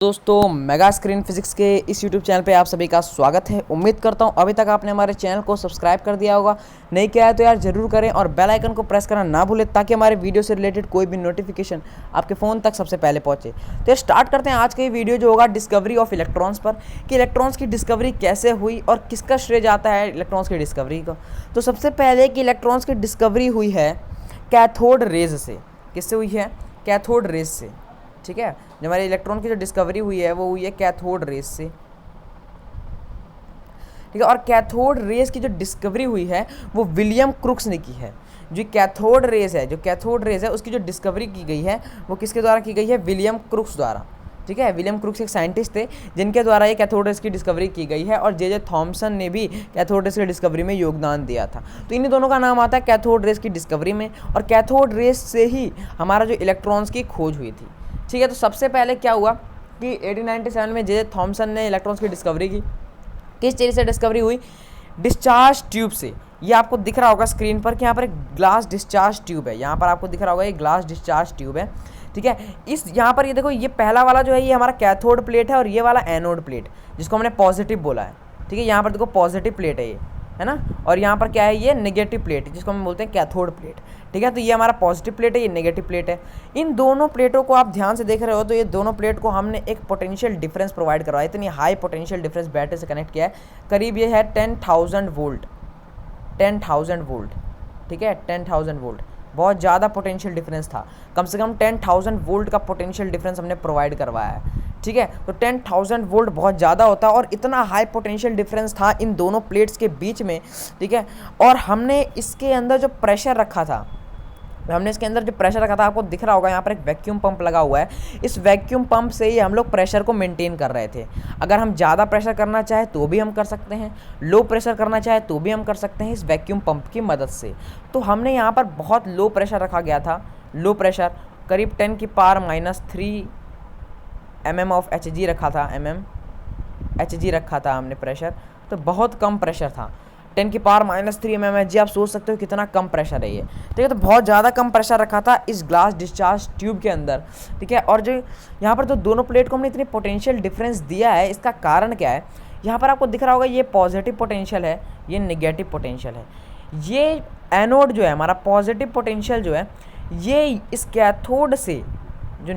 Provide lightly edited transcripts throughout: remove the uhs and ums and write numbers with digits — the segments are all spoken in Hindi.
दोस्तों मेगा स्क्रीन फिजिक्स के इस यूट्यूब चैनल पे आप सभी का स्वागत है। उम्मीद करता हूँ अभी तक आपने हमारे चैनल को सब्सक्राइब कर दिया होगा। नहीं किया है तो यार ज़रूर करें और बेल आइकन को प्रेस करना ना भूलें ताकि हमारे वीडियो से रिलेटेड कोई भी नोटिफिकेशन आपके फ़ोन तक सबसे पहले पहुँचे। तो ये स्टार्ट करते हैं आज का ये वीडियो जो होगा डिस्कवरी ऑफ इलेक्ट्रॉन्स पर, कि इलेक्ट्रॉन्स की डिस्कवरी कैसे हुई और किसका श्रेय जाता है इलेक्ट्रॉन्स की डिस्कवरी को। तो सबसे पहले कि इलेक्ट्रॉन्स की डिस्कवरी हुई है कैथोड रेज से। किससे हुई है? कैथोड रेज से। ठीक है, जो हमारे इलेक्ट्रॉन की जो डिस्कवरी हुई है वो हुई है कैथोड रेज से। ठीक है, और कैथोड रेज की जो डिस्कवरी हुई है वो विलियम क्रुक्स ने की है। जो कैथोड रेज है, जो कैथोड रेज है उसकी जो डिस्कवरी की गई है वो किसके द्वारा की गई है? विलियम क्रुक्स द्वारा। ठीक है, विलियम क्रुक्स एक साइंटिस्ट थे जिनके द्वारा ये कैथोड रेज की डिस्कवरी की गई है, और जे थॉमसन ने भी कैथोड रेज की डिस्कवरी में योगदान दिया था। तो इन्हीं दोनों का नाम आता है कैथोड रेज की डिस्कवरी में, और कैथोड रेज से ही हमारा जो इलेक्ट्रॉन्स की खोज हुई थी। ठीक है, तो सबसे पहले क्या हुआ कि 1897 में जे थॉमसन ने इलेक्ट्रॉन्स की डिस्कवरी की। किस चीज़ से डिस्कवरी हुई? डिस्चार्ज ट्यूब से। ये आपको दिख रहा होगा स्क्रीन पर कि यहाँ पर एक ग्लास डिस्चार्ज ट्यूब है। यहाँ पर आपको दिख रहा होगा ये ग्लास डिस्चार्ज ट्यूब है। ठीक है, इस यहाँ पर ये देखो, ये पहला वाला जो है ये हमारा कैथोड प्लेट है और ये वाला एनोड प्लेट जिसको हमने पॉजिटिव बोला है। ठीक है, यहाँ पर देखो पॉजिटिव प्लेट है ये, है ना, और यहाँ पर क्या है? ये नेगेटिव प्लेट जिसको हम बोलते हैं कैथोड प्लेट। ठीक है, तो ये हमारा पॉजिटिव प्लेट है, ये नेगेटिव प्लेट है। इन दोनों प्लेटों को आप ध्यान से देख रहे हो तो ये दोनों प्लेट को हमने एक पोटेंशियल डिफरेंस प्रोवाइड करवाया। इतनी हाई पोटेंशियल डिफरेंस बैटरी से कनेक्ट किया है, करीब ये है 10,000 वोल्ट। 10,000 वोल्ट। ठीक है, 10,000 वोल्ट बहुत ज़्यादा पोटेंशियल डिफरेंस था। कम से कम 10,000 वोल्ट का पोटेंशियल डिफरेंस हमने प्रोवाइड करवाया है। ठीक है, तो 10,000 वोल्ट बहुत ज़्यादा होता है और इतना हाई पोटेंशियल डिफरेंस था इन दोनों प्लेट्स के बीच में। ठीक है, और हमने इसके अंदर जो प्रेशर रखा था, आपको दिख रहा होगा यहाँ पर एक वैक्यूम पंप लगा हुआ है। इस वैक्यूम पंप से ही हम लोग प्रेशर को मेंटेन कर रहे थे। अगर हम ज़्यादा प्रेशर करना चाहें तो भी हम कर सकते हैं, लो प्रेशर करना चाहें तो भी हम कर सकते हैं इस वैक्यूम पंप की मदद से। तो हमने यहाँ पर बहुत लो प्रेशर रखा गया था। लो प्रेशर करीब 10⁻³ mm ऑफ Hg रखा था। Hg रखा था हमने प्रेशर, तो बहुत कम प्रेशर था। 10⁻³ mm Hg, आप सोच सकते हो कितना कम प्रेशर है ये। ठीक है, तो बहुत ज़्यादा कम प्रेशर रखा था इस ग्लास डिस्चार्ज ट्यूब के अंदर। ठीक है, और जो यहाँ पर तो दोनों प्लेट को हमने इतनी पोटेंशियल डिफरेंस दिया है, इसका कारण क्या है? यहाँ पर आपको दिख रहा होगा ये पॉजिटिव पोटेंशियल है, ये नेगेटिव पोटेंशियल है। ये एनोड जो है हमारा, पॉजिटिव पोटेंशियल जो है ये इस कैथोड से जो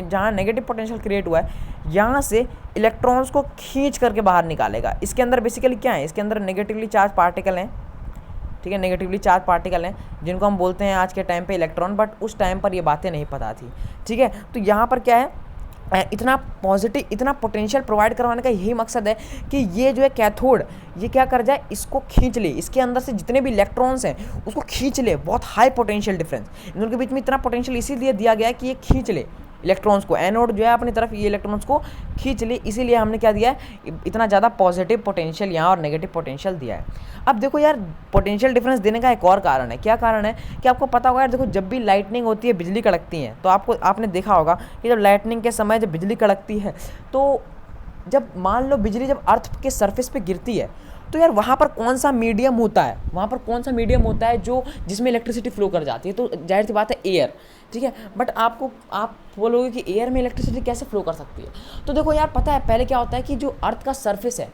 जहाँ नेगेटिव पोटेंशियल क्रिएट हुआ है यहाँ से इलेक्ट्रॉन्स को खींच करके बाहर निकालेगा। इसके अंदर बेसिकली क्या है? इसके अंदर नेगेटिवली चार्ज पार्टिकल हैं। ठीक है, नेगेटिवली चार्ज पार्टिकल हैं जिनको हम बोलते हैं आज के टाइम पे इलेक्ट्रॉन, बट उस टाइम पर ये बातें नहीं पता थी। ठीक है, तो यहाँ पर क्या है, इतना पॉजिटिव, इतना पोटेंशियल प्रोवाइड करवाने का यही मकसद है कि ये जो है कैथोड, ये क्या कर जाए, इसको खींच ले, इसके अंदर से जितने भी इलेक्ट्रॉन्स हैं उसको खींच ले। बहुत हाई पोटेंशियल डिफरेंस, इन दोनों के बीच में इतना पोटेंशियल इसीलिए दिया गया है कि ये खींच ले इलेक्ट्रॉन्स को। एनोड जो है अपनी तरफ ये इलेक्ट्रॉन्स को खींच ले, इसीलिए हमने क्या दिया है, इतना ज़्यादा पॉजिटिव पोटेंशियल यहाँ और नेगेटिव पोटेंशियल दिया है। अब देखो यार, पोटेंशियल डिफरेंस देने का एक और कारण है। क्या कारण है कि आपको पता होगा यार, देखो जब भी लाइटनिंग होती है, बिजली कड़कती है, तो आपने देखा होगा कि जब लाइटनिंग के समय जब बिजली कड़कती है तो जब मान लो बिजली जब अर्थ के सरफेस पे गिरती है तो यार वहाँ पर कौन सा मीडियम होता है, जो जिसमें इलेक्ट्रिसिटी फ्लो कर जाती है? तो जाहिर सी बात है एयर। ठीक है, बट आप बोलोगे कि एयर में इलेक्ट्रिसिटी कैसे फ्लो कर सकती है? तो देखो यार, पता है पहले क्या होता है कि जो अर्थ का सरफेस है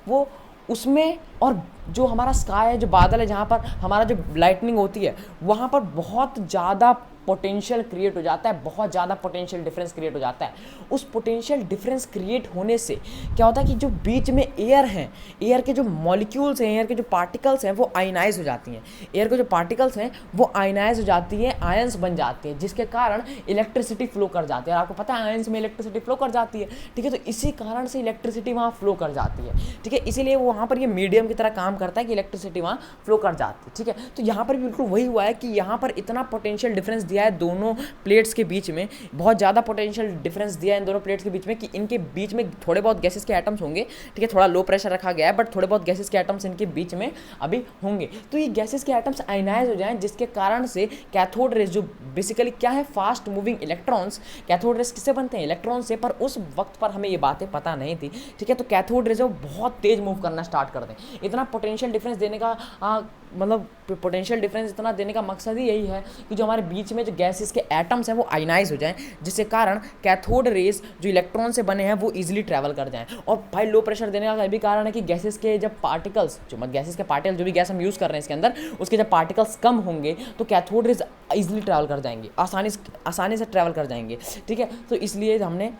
वो उसमें, और जो हमारा स्काई है, जो बादल है, जहाँ पर हमारा जो लाइटनिंग होती है वहाँ पर बहुत ज़्यादा पोटेंशियल क्रिएट हो जाता है, बहुत ज़्यादा पोटेंशियल डिफरेंस क्रिएट हो जाता है। उस पोटेंशियल डिफरेंस क्रिएट होने से क्या होता है कि जो बीच में एयर हैं, एयर के जो मॉलिक्यूल्स हैं, एयर के जो पार्टिकल्स हैं वो आयनाइज हो जाती हैं। एयर के जो पार्टिकल्स हैं वो आयनाइज हो जाती हैं, आयंस बन जाती हैं, जिसके कारण इलेक्ट्रिसिटी फ्लो कर जाती है। और आपको पता है आयंस में इलेक्ट्रिसिटी फ्लो कर जाती है। ठीक है, तो इसी कारण से इलेक्ट्रिसिटी वहाँ फ्लो कर जाती है। ठीक है, इसीलिए वो वहाँ पर ये मीडियम की तरह काम करता है कि इलेक्ट्रिसिटी वहाँ फ्लो कर जाती है। ठीक है, तो यहाँ पर बिल्कुल वही हुआ है कि यहाँ पर इतना पोटेंशियल डिफरेंस दिया है दोनों प्लेट्स के बीच में, बहुत ज़्यादा पोटेंशियल डिफरेंस दिया है इन दोनों प्लेट्स के बीच में कि इनके बीच में थोड़े बहुत गैसेस के एटम्स होंगे। ठीक है, थोड़ा लो प्रेशर रखा गया है, बट थोड़े बहुत गैसेस के एटम्स इनके बीच में अभी होंगे। तो ये गैसेस के एटम्स आयनाइज हो जाएं, जिसके कारण से कैथोड रेज जो बेसिकली क्या है, fast moving electrons. Cathode rays किससे बनते हैं? इलेक्ट्रॉन से, पर उस वक्त पर हमें ये बातें पता नहीं थी। ठीक है, तो कैथोड रेज बहुत तेज मूव करना स्टार्ट कर दें। इतना पोटेंशियल डिफरेंस देने का मतलब पोटेंशियल डिफरेंस इतना देने का मकसद ही यही है कि जो हमारे बीच में जो गैसेस के एटम्स हैं वो आयनाइज हो जाएं, जिसके कारण कैथोड रेज जो इलेक्ट्रॉन से बने हैं वो इजीली ट्रैवल कर जाएं। और भाई लो प्रेशर देने का भी कारण है कि गैसेस के जब पार्टिकल्स गैसेस के पार्टिकल जो भी गैस हम यूज़ कर रहे हैं इसके अंदर, उसके जब पार्टिकल्स कम होंगे तो कैथोड रेज ईजिली ट्रैवल कर जाएंगे, आसानी से ट्रैवल कर जाएंगे। ठीक है, तो इसलिए हमने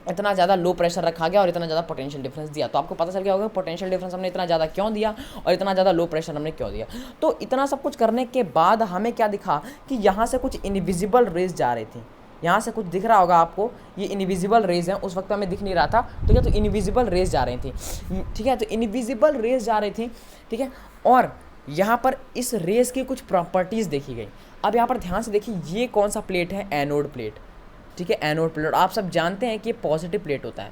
इतना ज़्यादा लो प्रेशर रखा गया और इतना ज़्यादा पोटेंशियल डिफरेंस दिया। तो आपको पता चल गया होगा पोटेंशियल डिफरेंस हमने इतना ज़्यादा क्यों दिया और इतना ज़्यादा लो प्रेशर हमने क्यों दिया। तो इतना सब कुछ करने के बाद हमें क्या दिखा कि यहाँ से कुछ इनविजिबल रेज जा रही थी। यहाँ से कुछ दिख रहा होगा आपको, ये इनविजिबल रेज हैं, उस वक्त हमें दिख नहीं रहा था। ठीक है, तो इनविजिबल रेज जा रही थी। ठीक है, तो इनविजिबल रेज जा रही थी। ठीक है, और यहाँ पर इस रेज की कुछ प्रॉपर्टीज़ देखी गई। अब यहाँ पर ध्यान से देखिए, ये कौन सा प्लेट है? Anode plate. ठीक है, एनोड प्लेट। आप सब जानते हैं कि ये पॉजिटिव प्लेट होता है।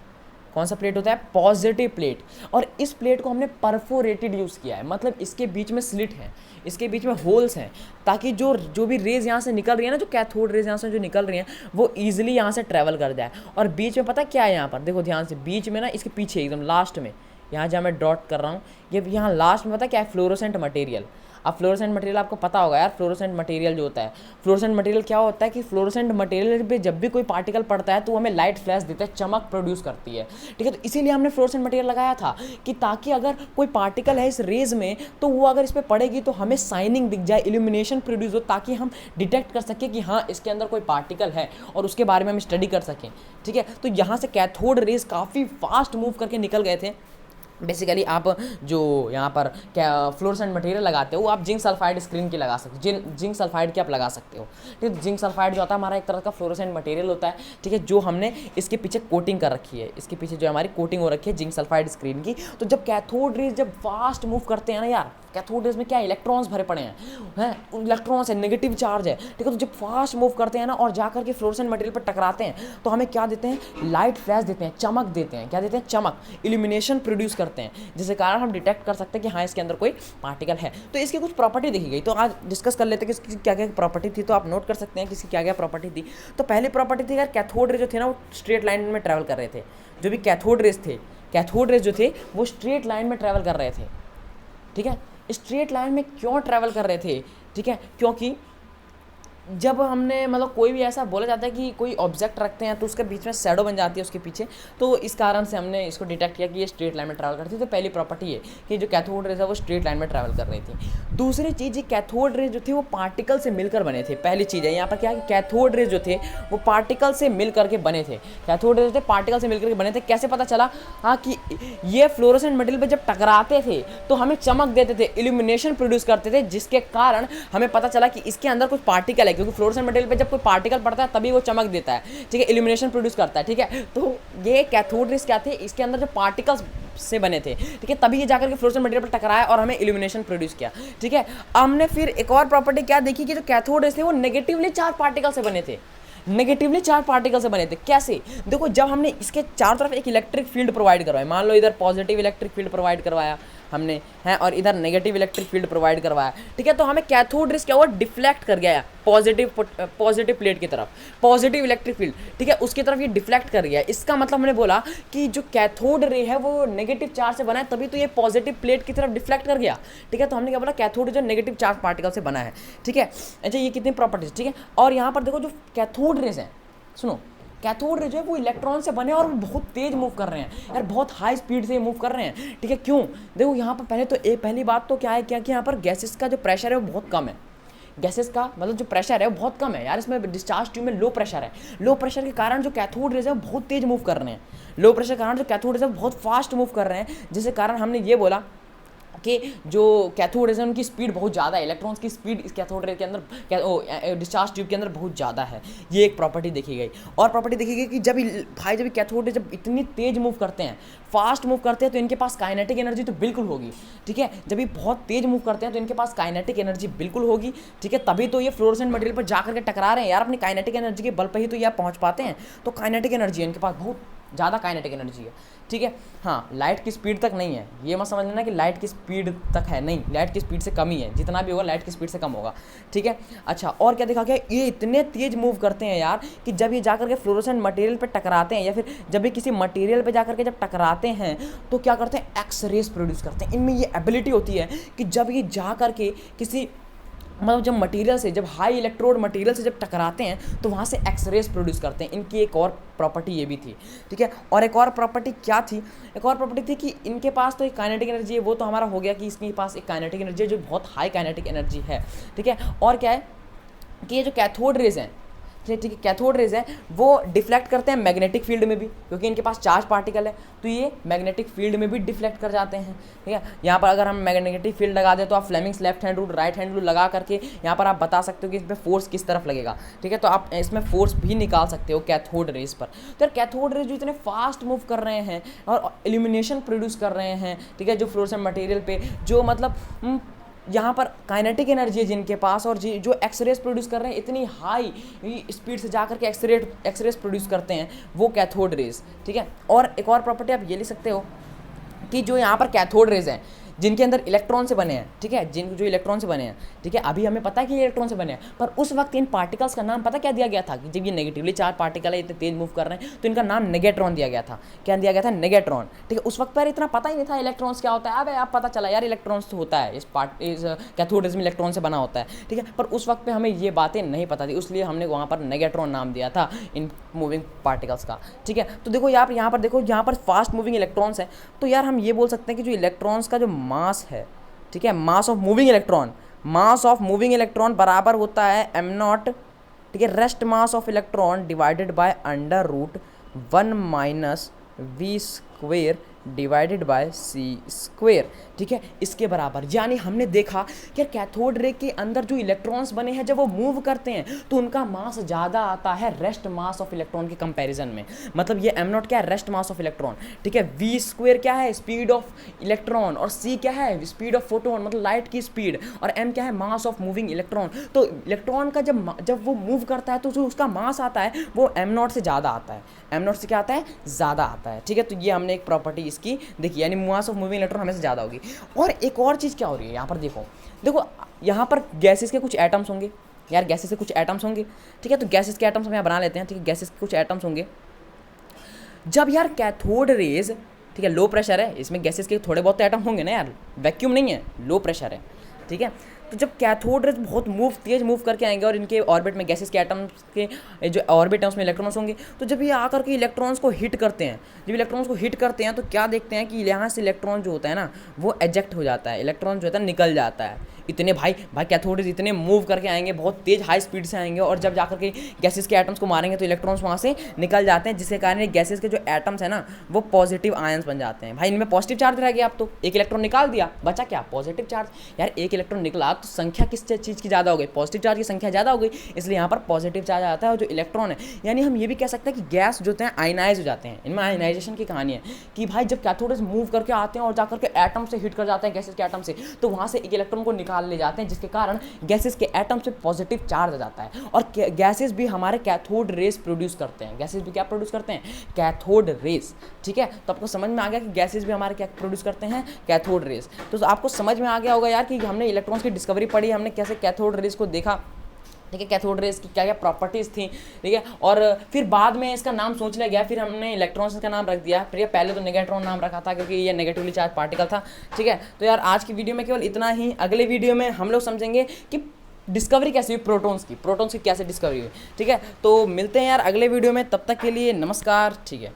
कौन सा प्लेट होता है? Positive plate. और इस प्लेट को हमने परफोरेटेड यूज़ किया है, मतलब इसके बीच में स्लिट है, इसके बीच में होल्स हैं, ताकि जो भी रेज यहाँ से निकल रही है ना, जो कैथोड रेज यहाँ से जो निकल रही हैं, वो ईजिली यहाँ से ट्रैवल कर जाए। और बीच में पता क्या है यहाँ पर? देखो ध्यान से, बीच में ना इसके पीछे एकदम लास्ट में, यहाँ जहाँ मैं डॉट कर रहा हूँ, ये यहाँ लास्ट में पता क्या है? Fluorescent material. अब फ्लोरोसेंट मटेरियल आपको पता होगा यार, फ्लोरोसेंट मटेरियल जो होता है, फ्लोरोसेंट मटेरियल क्या होता है कि फ्लोरोसेंट मटेरियल पे जब भी कोई पार्टिकल पड़ता है तो हमें लाइट फ्लैश देता है, चमक प्रोड्यूस करती है। ठीक है, तो इसीलिए हमने फ्लोरोसेंट मटेरियल लगाया था कि ताकि अगर कोई पार्टिकल है इस रेज में तो वो अगर इस पर पड़ेगी तो हमें शाइनिंग दिख जाए, इल्यूमिनेशन प्रोड्यूस हो, ताकि हम डिटेक्ट कर सकें कि हाँ इसके अंदर कोई पार्टिकल है और उसके बारे में हम स्टडी कर सकें। ठीक है, तो यहाँ से कैथोड रेज काफ़ी फास्ट मूव करके निकल गए थे। बेसिकली आप जो यहाँ पर क्या फ्लोरोसेंट मटेरियल लगाते हो, आप जिंक सल्फाइड स्क्रीन की लगा सकते हो, जिंक सल्फाइड की आप लगा सकते हो। ठीक है, जिंक सल्फाइड जो होता है हमारा एक तरह का फ्लोरोसेंट मटेरियल होता है। ठीक है, जो हमने इसके पीछे कोटिंग कर रखी है, इसके पीछे जो हमारी कोटिंग हो रखी है जिंक सल्फाइड स्क्रीन की। तो जब कैथोड रेज जब फास्ट मूव करते हैं ना यार, कैथोड रेज में क्या इलेक्ट्रॉन्स भरे पड़े हैं, इलेक्ट्रॉन्स है, नेगेटिव चार्ज है। ठीक है, तो जब फास्ट मूव करते हैं ना और जाकर के फ्लोरोसेंट मटेरियल पर टकराते हैं तो हमें क्या देते हैं? लाइट फ्लैश देते हैं, चमक देते हैं। क्या देते हैं? चमक, इल्यूमिनेशन प्रोड्यूस करते हैं, जिसके कारण हम डिटेक्ट कर सकते हैं कि हाँ इसके अंदर कोई पार्टिकल है। तो इसकी कुछ प्रॉपर्टी देखी गई, तो आज डिस्कस कर लेते हैं कि इसकी क्या क्या प्रॉपर्टी थी। तो आप नोट कर सकते हैं कि इसकी क्या क्या प्रॉपर्टी थी। तो पहली प्रॉपर्टी थी यार, कैथोड रेज जो थे ना वो स्ट्रेट लाइन में ट्रैवल कर रहे थे। जो भी कैथोड रेज जो थे वो स्ट्रेट लाइन में ट्रैवल कर रहे थे। ठीक है, स्ट्रेट लाइन में क्यों ट्रैवल कर रहे थे? ठीक है, क्योंकि जब हमने मतलब कोई भी ऐसा बोला जाता है कि कोई ऑब्जेक्ट रखते हैं तो उसके बीच में शैडो बन जाती है उसके पीछे, तो इस कारण से हमने इसको डिटेक्ट किया कि ये स्ट्रेट लाइन में ट्रैवल करती है। तो पहली प्रॉपर्टी है कि जो कैथोड रेज है वो स्ट्रेट लाइन में ट्रैवल कर रही थी। दूसरी चीज़, ये कैथोड रेज जो थे वो पार्टिकल से मिलकर बने थे। पहली चीज़ है यहाँ पर क्या है कि कैथोड रेज जो थे वो पार्टिकल से मिल करके बने थे। कैथोड रेज जो थे पार्टिकल से मिलकर के बने थे। कैसे पता चला? हाँ, कि ये फ्लोरोसेंट मटेरियल पर जब टकराते थे तो हमें चमक देते थे, इल्यूमिनेशन प्रोड्यूस करते थे, जिसके कारण हमें पता चला कि इसके अंदर कुछ पार्टिकल है, क्योंकि फ्लोरोसेंट मटेरियल जब कोई पार्टिकल पड़ता है तभी वो चमक देता है। ठीक है, इल्यूमिनेशन प्रोड्यूस करता है। ठीक है, तो ये कैथोड रेज क्या थे? इसके अंदर जो पार्टिकल्स से बने थे। ठीक है, तभी ये जाकर के फ्लोरोसेंट मटेरियल पर टकराया और हमें इल्यूमिनेशन प्रोड्यूस किया। ठीक है, हमने फिर एक और प्रॉपर्टी क्या देखी कि जो कैथोड रेज थे वो नेगेटिवली चार्ज पार्टिकल से बने थे। नेगेटिवली चार्ज पार्टिकल से बने थे। कैसे? देखो, जब हमने इसके चारों तरफ एक इलेक्ट्रिक फील्ड प्रोवाइड करवाया, मान लो इधर पॉजिटिव इलेक्ट्रिक फील्ड प्रोवाइड करवाया हमने है और इधर नेगेटिव इलेक्ट्रिक फील्ड प्रोवाइड करवाया। ठीक है, तो हमें कैथोड रेज क्या हुआ? डिफ्लेक्ट कर गया पॉजिटिव प्लेट की तरफ, पॉजिटिव इलेक्ट्रिक फील्ड। ठीक है, उसकी तरफ ये डिफ्लेक्ट कर गया। इसका मतलब हमने बोला कि जो कैथोड रे है वो नेगेटिव चार्ज से बना है, तभी तो ये पॉजिटिव प्लेट की तरफ डिफ्लेक्ट कर गया। ठीक है, तो हमने क्या बोला? कैथोड जो नेगेटिव चार्ज पार्टिकल से बना है। ठीक है, अच्छा, ये कितनी प्रॉपर्टीज। ठीक है, और यहाँ पर देखो जो कैथोड रेज है, सुनो, कैथोड रे जो है वो इलेक्ट्रॉन से बने और वो बहुत तेज मूव कर रहे हैं यार, बहुत हाई स्पीड से मूव कर रहे हैं। ठीक है, क्यों? देखो यहाँ पर पहली बात तो क्या है कि यहाँ पर गैसेस का जो प्रेशर है वो बहुत कम है। गैसेस का मतलब जो प्रेशर है वो बहुत कम है यार, इसमें डिस्चार्ज ट्यूब में लो प्रेशर है। लो प्रेशर के कारण जो कैथोड रेज है वो बहुत तेज मूव कर रहे हैं। लो प्रेशर के कारण जो कैथोड रेज है वो बहुत फास्ट मूव कर रहे हैं, जिसके कारण हमने ये बोला कि जो कैथोड रेज है उनकी स्पीड बहुत ज़्यादा है, इलेक्ट्रॉन्स की स्पीड इस कैथोड रे के अंदर डिस्चार्ज ट्यूब के अंदर बहुत ज़्यादा है। ये एक प्रॉपर्टी देखी गई। और प्रॉपर्टी देखी गई कि जब कैथोड रे जब इतनी तेज मूव करते हैं, फास्ट मूव करते हैं, तो इनके पास काइनेटिक एनर्जी तो बिल्कुल होगी। ठीक है, जब ये बहुत तेज मूव करते हैं तो इनके पास काइनेटिक एनर्जी बिल्कुल होगी। ठीक है, तभी तो ये फ्लोरोसेंट मटेरियल पर जाकर के टकरा रहे हैं यार, अपनी काइनेटिक एनर्जी के बल पर ही तो ये पहुँच पाते हैं। तो काइनेटिक एनर्जी है इनके पास बहुत ज़्यादा काइनेटिक एनर्जी है, ठीक है। हाँ, लाइट की स्पीड तक नहीं है, ये मत समझ लेना कि लाइट की स्पीड तक है, नहीं, लाइट की स्पीड से कम ही है, जितना भी होगा लाइट की स्पीड से कम होगा, ठीक है। अच्छा, और क्या देखा गया, ये इतने तेज मूव करते हैं यार कि जब ये जाकर के फ्लोरोसेंट मटेरियल पे टकराते हैं या फिर जब भी किसी मटेरियल पे जाकर के जब टकराते हैं तो क्या करते हैं, एक्स रेज प्रोड्यूस करते हैं। इनमें ये एबिलिटी होती है कि जब ये जा करके किसी मतलब जब मटेरियल से, जब हाई इलेक्ट्रोड मटेरियल से जब टकराते हैं तो वहाँ से एक्सरेज प्रोड्यूस करते हैं। इनकी एक और प्रॉपर्टी ये भी थी, ठीक है। और एक और प्रॉपर्टी क्या थी, एक और प्रॉपर्टी थी कि इनके पास तो एक काइनेटिक एनर्जी है, वो तो हमारा हो गया कि इसके पास एक काइनेटिक एनर्जी है जो बहुत हाई काइनेटिक एनर्जी है, ठीक है। और क्या है कि ये जो कैथोड रेज हैं, ठीक है, कैथोड रेज है वो डिफ्लेक्ट करते हैं मैग्नेटिक फील्ड में भी, क्योंकि इनके पास चार्ज पार्टिकल है तो ये मैग्नेटिक फील्ड में भी डिफ्लेक्ट कर जाते हैं, ठीक है। यहाँ पर अगर हम मैग्नेटिक फील्ड लगा दें तो आप Fleming's left hand rule, right hand rule लगा करके यहाँ पर आप बता सकते हो कि इसमें फोर्स किस तरफ लगेगा, ठीक है। तो आप इसमें फोर्स भी निकाल सकते हो कैथोड रेज पर। तो यार कैथोड रेज जो इतने फास्ट मूव कर रहे हैं और इल्यूमिनेशन प्रोड्यूस कर रहे हैं, ठीक है, जो फ्लोरोसेंट मटेरियल पे जो मतलब यहाँ पर काइनेटिक एनर्जी है जिनके पास, और जो एक्सरेज प्रोड्यूस कर रहे हैं इतनी हाई स्पीड से जाकर के एक्सरेज प्रोड्यूस करते हैं, वो कैथोड रेज, ठीक है। और एक और प्रॉपर्टी आप ये लिख सकते हो कि जो यहाँ पर कैथोड रेज हैं जिनके अंदर इलेक्ट्रॉन से बने हैं, ठीक है, जो इलेक्ट्रॉन से बने हैं, ठीक है, अभी हमें पता है कि ये इलेक्ट्रॉन से बने हैं, पर उस वक्त इन पार्टिकल्स का नाम पता क्या दिया गया था कि जब ये नेगेटिवली चार्ज पार्टिकल है, इतने तेज मूव कर रहे हैं, तो इनका नाम नेगेट्रॉन दिया गया था। क्या दिया गया था, नेगेट्रॉन, ठीक है। उस वक्त पर इतना पता ही नहीं था इलेक्ट्रॉन्स क्या होता है, अब आप पता चला यार इलेक्ट्रॉन्स तो होता है, इस कैथोड रेज में इलेक्ट्रॉन से बना होता है, ठीक है, पर उस वक्त पर हमें ये बातें नहीं पता थी, इसलिए हमने वहाँ पर नेगेट्रॉन नाम दिया था इन मूविंग पार्टिकल्स का, ठीक है। तो देखो यार यहाँ पर देखो, यहाँ पर फास्ट मूविंग इलेक्ट्रॉन्स हैं, तो यार हम ये बोल सकते हैं कि जो इलेक्ट्रॉन्स का जो मास है, ठीक है, mass of moving electron, mass of moving electron बराबर होता है m0, ठीक है, rest mass of electron divided by under root 1 minus v square divided by c square, ठीक है, इसके बराबर। यानी हमने देखा कि कैथोड रे के अंदर जो इलेक्ट्रॉन्स बने हैं जब वो मूव करते हैं तो उनका मास ज़्यादा आता है रेस्ट मास ऑफ इलेक्ट्रॉन के कंपैरिजन में। मतलब ये m0 क्या है, रेस्ट मास ऑफ इलेक्ट्रॉन, ठीक है, v स्क्वेयर क्या है, स्पीड ऑफ इलेक्ट्रॉन, और c क्या है, स्पीड ऑफ फोटोन मतलब लाइट की स्पीड, और m क्या है, मास ऑफ मूविंग इलेक्ट्रॉन। तो इलेक्ट्रॉन का जब वो मूव करता है तो जो उसका मास आता है वो m0 से ज़्यादा आता है, m0 से क्या आता है, ज़्यादा आता है, ठीक है। तो ये हमने एक प्रॉपर्टी इसकी देखी, यानी मास ऑफ मूविंग इलेक्ट्रॉन हमेशा ज़्यादा होगी। और एक और चीज़ क्या हो रही है यहाँ पर, देखो यहाँ पर गैसेस के कुछ एटम्स होंगे, यार गैसेस के कुछ एटम्स होंगे, ठीक है। तो गैसेस के एटम्स हम यहाँ बना लेते हैं, ठीक है, गैसेस के कुछ एटम्स होंगे। जब यार कैथोड रेज, ठीक है, लो प्रेशर है, इसमें गैसेस के थोड़े बहुत एटम होंगे ना यार, वैक्यूम नहीं है, लो प्रेशर है, ठीक है। तो जब कैथोड रेज बहुत तेज मूव करके आएंगे और इनके ऑर्बिट में गैसेस के एटम्स के जो ऑर्बिट है उसमें इलेक्ट्रॉन्स होंगे, तो जब ये आकर के इलेक्ट्रॉन्स को हिट करते हैं, जब इलेक्ट्रॉन्स को हिट करते हैं तो क्या देखते हैं कि यहाँ से इलेक्ट्रॉन जो होता है ना वो एजेक्ट हो जाता है, इलेक्ट्रॉन जो होता है निकल जाता है। इतने भाई कैथोड रेज इतने मूव करके आएंगे, बहुत तेज हाई स्पीड से आएंगे, और जब जाकर के गैसेस के एटम्स को मारेंगे तो इलेक्ट्रॉन्स वहाँ से निकल जाते हैं, जिसके कारण गैसेस के जो एटम्स है ना वो पॉजिटिव आयंस बन जाते हैं। भाई इनमें पॉजिटिव चार्ज रह गया, आप तो एक इलेक्ट्रॉन निकाल दिया, बचा क्या, पॉजिटिव चार्ज। यार एक इलेक्ट्रॉन निकला तो संख्या किस चीज़ की ज़्यादा हो गई, पॉजिटिव चार्ज की संख्या ज़्यादा हो गई, इसलिए यहाँ पर पॉजिटिव चार्ज आता है। और जो इलेक्ट्रॉन है, यानी हम ये भी कह सकते हैं कि गैस जो होते हैं आयनाइज हो जाते हैं, इनमें आयनाइजेशन की कहानी है कि भाई जब कैथोड रेज मूव करके आते हैं और जाकर के एटम से हिट कर जाते हैं गैसेस के एटम से, तो वहाँ से एक इलेक्ट्रॉन को निकाल ले जाते हैं, जिसके कारण गैसेस के एटम से पॉजिटिव चार्ज आ जाता है। और गैसेस भी हमारे कैथोड रेज प्रोड्यूस करते हैं, गैसेस भी क्या प्रोड्यूस करते हैं, कैथोड रेज, ठीक है। तो आपको समझ में आ गया कि गैसेस भी हमारे क्या प्रोड्यूस करते हैं, कैथोड रेज। तो आपको समझ में आ गया होगा यार कि हमने इलेक्ट्रॉन्स की डिस्कवरी पढ़ी, हमने कैसे कैथोड रेज को देखा, ठीक है, कैथोड रेज की क्या क्या प्रॉपर्टीज़ थी, ठीक है। और फिर बाद में इसका नाम सोच लिया गया, फिर हमने इलेक्ट्रॉन्स का नाम रख दिया, फिर पहले तो नेगेट्रॉन नाम रखा था क्योंकि ये नेगेटिवली चार्ज पार्टिकल था, ठीक है। तो यार आज की वीडियो में केवल इतना ही, अगले वीडियो में हम लोग समझेंगे कि डिस्कवरी कैसे हुई प्रोटॉन्स की कैसे डिस्कवरी हुई, ठीक है। तो मिलते हैं यार अगले वीडियो में, तब तक के लिए नमस्कार, ठीक है।